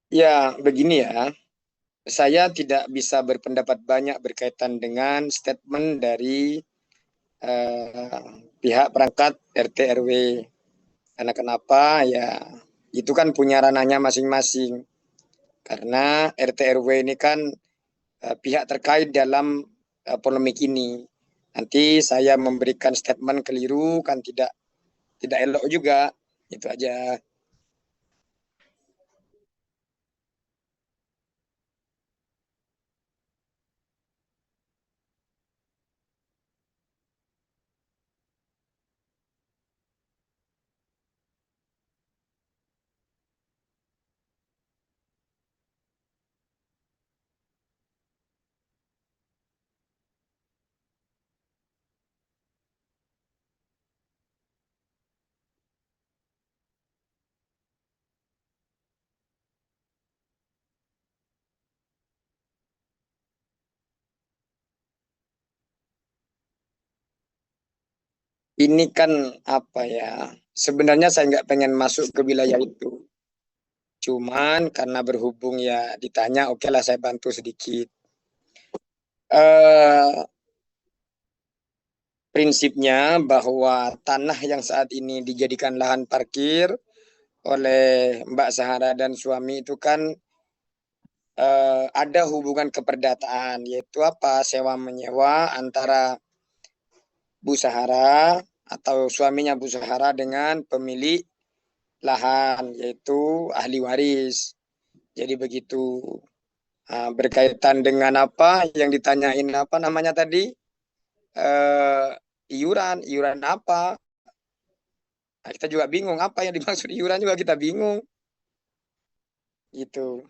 Ya, begini ya. Saya tidak bisa berpendapat banyak berkaitan dengan statement dari eh, pihak perangkat RT RW. Karena kenapa? Ya, itu kan punya ranahnya masing-masing. Karena RT RW ini kan pihak terkait dalam polemik ini. Nanti saya memberikan statement keliru kan tidak elok juga. Itu aja. Ini kan apa ya? Sebenarnya saya nggak pengen masuk ke wilayah itu. Cuman karena berhubung ya ditanya, oke lah saya bantu sedikit. Eh, Prinsipnya bahwa tanah yang saat ini dijadikan lahan parkir oleh Mbak Sahara dan suami itu kan ada hubungan keperdataan, yaitu apa? Sewa menyewa antara Bu Sahara atau suaminya Bu Sahara dengan pemilik lahan, yaitu ahli waris. Jadi begitu. Berkaitan dengan apa yang ditanyain apa namanya tadi? eh iuran apa? Nah, kita juga bingung apa yang dimaksud iuran juga kita bingung gitu.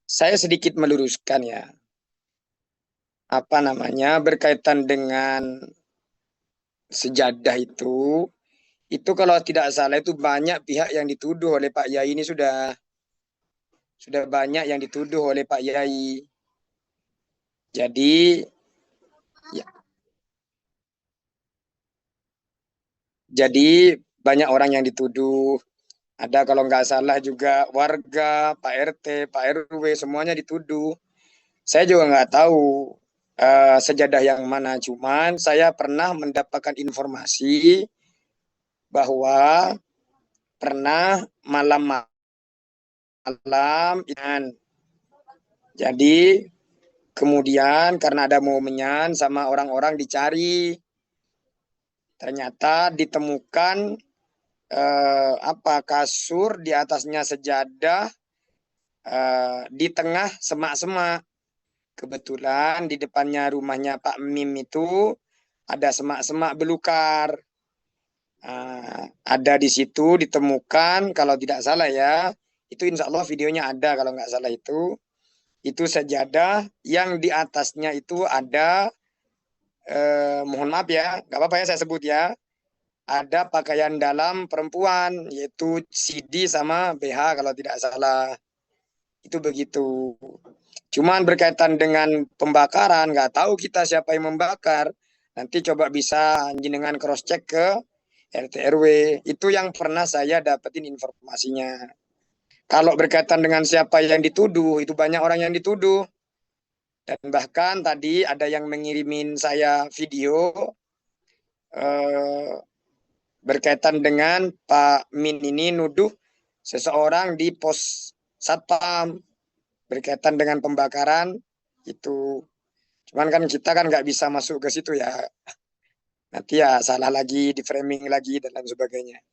Saya sedikit meluruskan ya, apa namanya berkaitan dengan sejadah itu kalau tidak salah itu banyak pihak yang dituduh oleh Pak Yai ini sudah banyak yang dituduh oleh Pak Yai. Jadi ya, jadi banyak orang yang dituduh. Ada kalau nggak salah juga warga, Pak RT, Pak RW semuanya dituduh. Saya juga nggak tahu sejadah yang mana. Cuman saya pernah mendapatkan informasi bahwa pernah malam-malam jadi kemudian karena ada momennya sama orang-orang dicari, ternyata ditemukan apa kasur di atasnya sejadah di tengah semak-semak. Kebetulan di depannya rumahnya Pak Mim itu ada semak-semak belukar. Ada di situ ditemukan kalau tidak salah ya, itu insya Allah videonya ada kalau nggak salah itu sajadah yang di atasnya itu ada mohon maaf ya, nggak apa-apa ya saya sebut ya, ada pakaian dalam perempuan yaitu CD sama BH kalau tidak salah, itu begitu. Cuman berkaitan dengan pembakaran nggak tahu kita siapa yang membakar. Nanti coba bisa jenengan cross check ke RT RW. Itu yang pernah saya dapetin informasinya. Kalau berkaitan dengan siapa yang dituduh, itu banyak orang yang dituduh. Dan bahkan tadi ada yang mengirimin saya video eh, berkaitan dengan Pak Min ini nuduh seseorang di pos satpam berkaitan dengan pembakaran itu. Cuman kan kita kan nggak bisa masuk ke situ ya. Nanti ya salah lagi, di framing lagi dan lain sebagainya.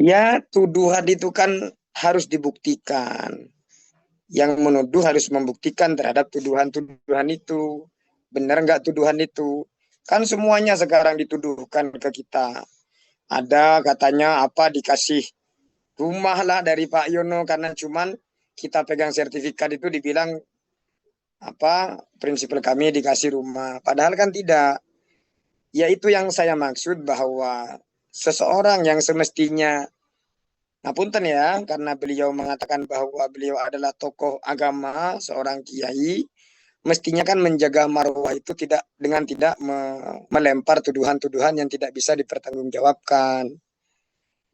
Ya, tuduhan itu kan harus dibuktikan. Yang menuduh harus membuktikan terhadap tuduhan-tuduhan itu. Benar nggak tuduhan itu? Kan semuanya sekarang dituduhkan ke kita. Ada katanya apa dikasih rumah lah dari Pak Yono karena cuman kita pegang sertifikat itu dibilang apa prinsipal kami dikasih rumah. Padahal kan tidak. Ya itu yang saya maksud bahwa seseorang yang semestinya, nah punten ya, karena beliau mengatakan bahwa beliau adalah tokoh agama, seorang kiai, mestinya kan menjaga marwah itu tidak dengan tidak melempar tuduhan-tuduhan yang tidak bisa dipertanggungjawabkan.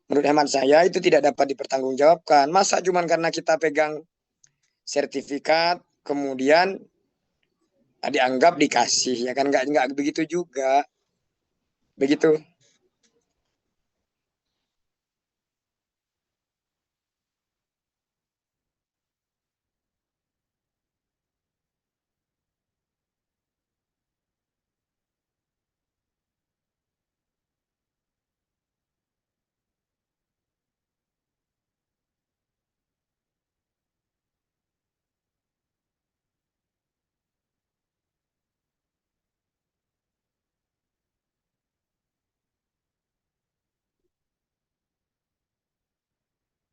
Menurut hemat saya itu tidak dapat dipertanggungjawabkan. Masa cuman karena kita pegang sertifikat kemudian dianggap dikasih ya kan nggak begitu juga. Begitu.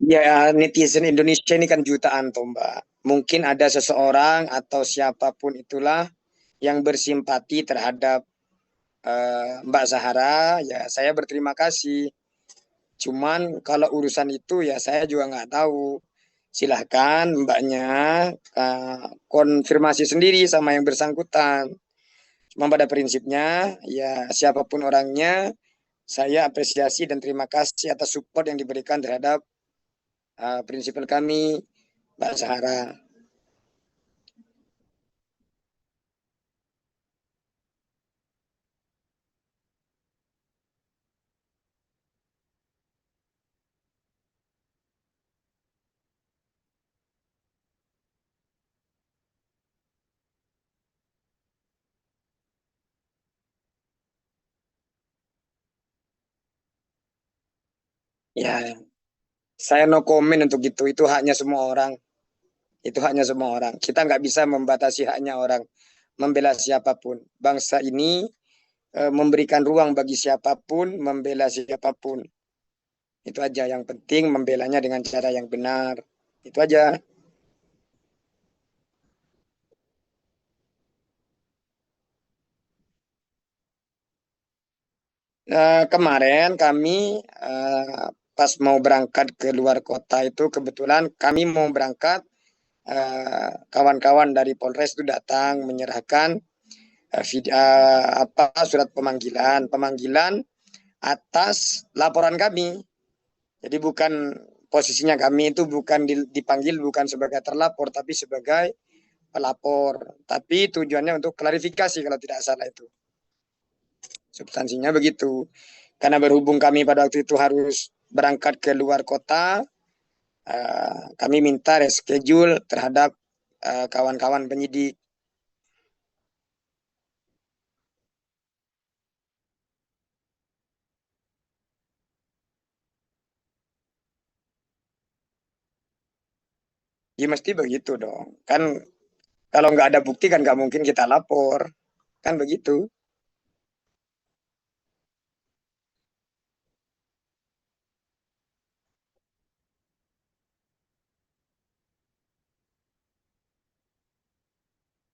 Ya, netizen Indonesia ini kan jutaan toh, Mbak. Mungkin ada seseorang atau siapapun itulah yang bersimpati terhadap Mbak Zahara, ya saya berterima kasih. Cuman kalau urusan itu ya saya juga nggak tahu. Silahkan Mbaknya konfirmasi sendiri sama yang bersangkutan. Cuma pada prinsipnya ya siapapun orangnya, saya apresiasi dan terima kasih atas support yang diberikan terhadap prinsipal kami, Mbak Zahara. Ya, saya no comment untuk itu. Itu haknya semua orang. Itu haknya semua orang. Kita nggak bisa membatasi haknya orang membela siapapun. Bangsa ini memberikan ruang bagi siapapun, membela siapapun. Itu aja. Yang penting membelanya dengan cara yang benar. Itu aja. Kemarin kami pas mau berangkat ke luar kota itu kebetulan kami mau berangkat, kawan-kawan dari Polres itu datang menyerahkan apa surat pemanggilan atas laporan kami. Jadi bukan posisinya kami itu bukan dipanggil bukan sebagai terlapor tapi sebagai pelapor. Tapi tujuannya untuk klarifikasi kalau tidak salah itu. Substansinya begitu. Karena berhubung kami pada waktu itu harus berangkat ke luar kota, kami minta reschedule terhadap kawan-kawan penyidik. Ya mesti begitu dong. Kan kalau nggak ada bukti kan nggak mungkin kita lapor. Kan begitu.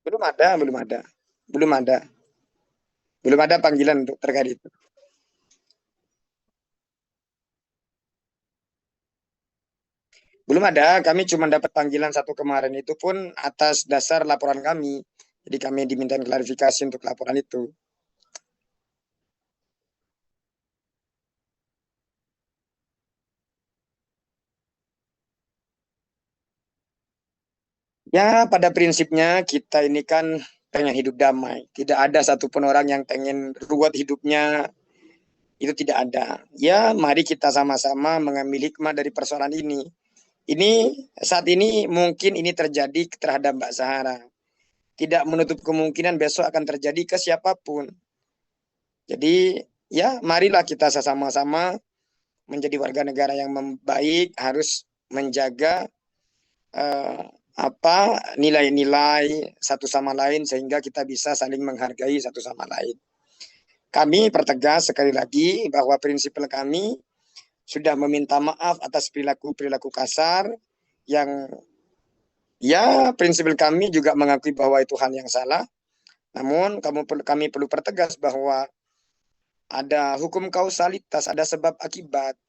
Belum ada, belum ada. Belum ada. Belum ada panggilan untuk terkait itu. Belum ada, kami cuma dapat panggilan satu kemarin itu pun atas dasar laporan kami. Jadi kami diminta klarifikasi untuk laporan itu. Ya, pada prinsipnya kita ini kan pengen hidup damai. Tidak ada satupun orang yang pengen ruwet hidupnya, itu tidak ada. Ya, mari kita sama-sama mengambil hikmah dari persoalan ini. Ini saat ini mungkin ini terjadi terhadap Mbak Zahara. Tidak menutup kemungkinan besok akan terjadi ke siapapun. Jadi ya marilah kita sama-sama menjadi warga negara yang baik harus menjaga nilai-nilai satu sama lain sehingga kita bisa saling menghargai satu sama lain. Kami pertegas sekali lagi bahwa prinsipal kami sudah meminta maaf atas perilaku-perilaku kasar yang prinsipal kami juga mengakui bahwa itu hal yang salah. Namun kami perlu pertegas bahwa ada hukum kausalitas, ada sebab akibat.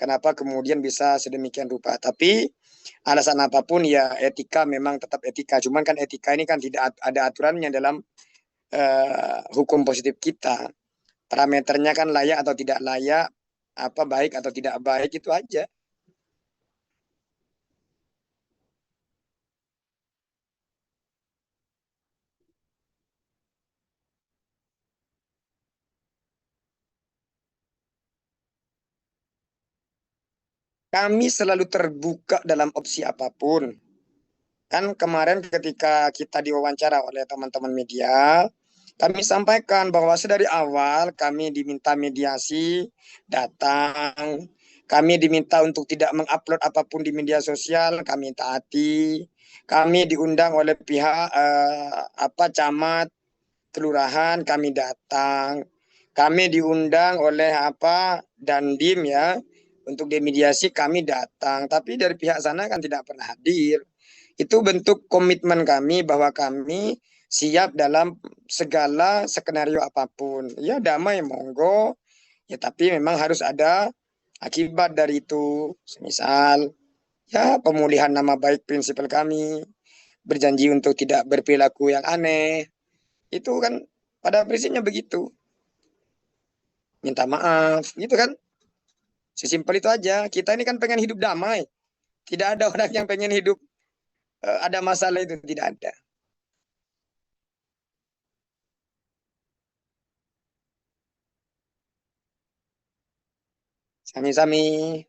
Kenapa kemudian bisa sedemikian rupa. Tapi alasan apapun ya etika memang tetap etika. Cuman kan etika ini kan tidak ada aturannya dalam hukum positif kita. Parameternya kan layak atau tidak layak, baik atau tidak baik, itu aja. Kami selalu terbuka dalam opsi apapun. Kan kemarin ketika kita diwawancara oleh teman-teman media, kami sampaikan bahwa sedari awal kami diminta mediasi, datang, kami diminta untuk tidak mengupload apapun di media sosial, kami taati. Kami diundang oleh pihak camat, kelurahan, kami datang. Kami diundang oleh Dandim ya untuk dimediasi, kami datang. Tapi dari pihak sana kan tidak pernah hadir. Itu bentuk komitmen kami bahwa kami siap dalam segala skenario apapun. Ya damai monggo, ya tapi memang harus ada akibat dari itu. Misal ya pemulihan nama baik prinsipal kami, berjanji untuk tidak berperilaku yang aneh. Itu kan pada prinsipnya begitu. Minta maaf, gitu kan. Sesimpel itu aja. Kita ini kan pengen hidup damai. Tidak ada orang yang pengen hidup ada masalah, itu tidak ada. Sami-sami.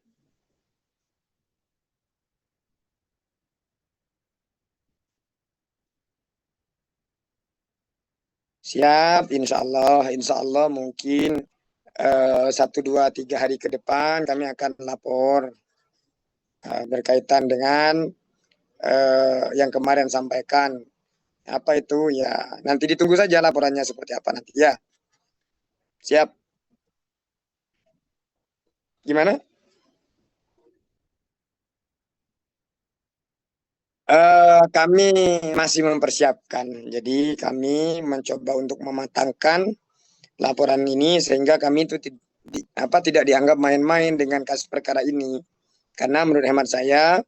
Siap, insya Allah mungkin 1, 2, 3 hari ke depan kami akan lapor berkaitan dengan yang kemarin sampaikan. Apa itu ya, nanti ditunggu saja laporannya seperti apa nanti ya. Siap. Gimana? Kami masih mempersiapkan. Jadi kami mencoba untuk mematangkan laporan ini sehingga kami itu tidak dianggap main-main dengan kasus perkara ini. Karena menurut hemat saya,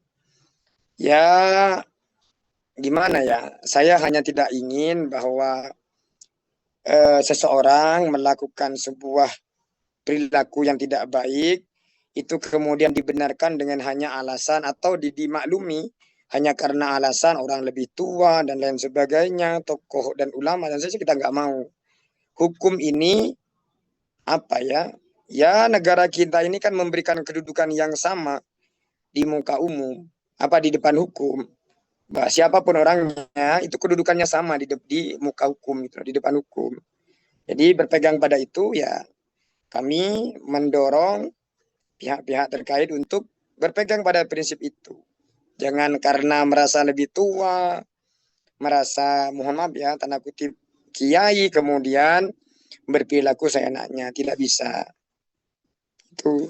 ya gimana ya, saya hanya tidak ingin bahwa seseorang melakukan sebuah perilaku yang tidak baik, itu kemudian dibenarkan dengan hanya alasan atau dimaklumi hanya karena alasan orang lebih tua dan lain sebagainya, tokoh dan ulama, dan saya kita nggak mau. Hukum ini ya negara kita ini kan memberikan kedudukan yang sama di muka umum, di depan hukum. Siapapun orangnya itu kedudukannya sama di muka hukum, gitu, di depan hukum. Jadi berpegang pada itu ya kami mendorong pihak-pihak terkait untuk berpegang pada prinsip itu. Jangan karena merasa lebih tua, merasa mohon maaf ya tanda kutip kiai, kemudian berperilaku seenaknya, tidak bisa. Itu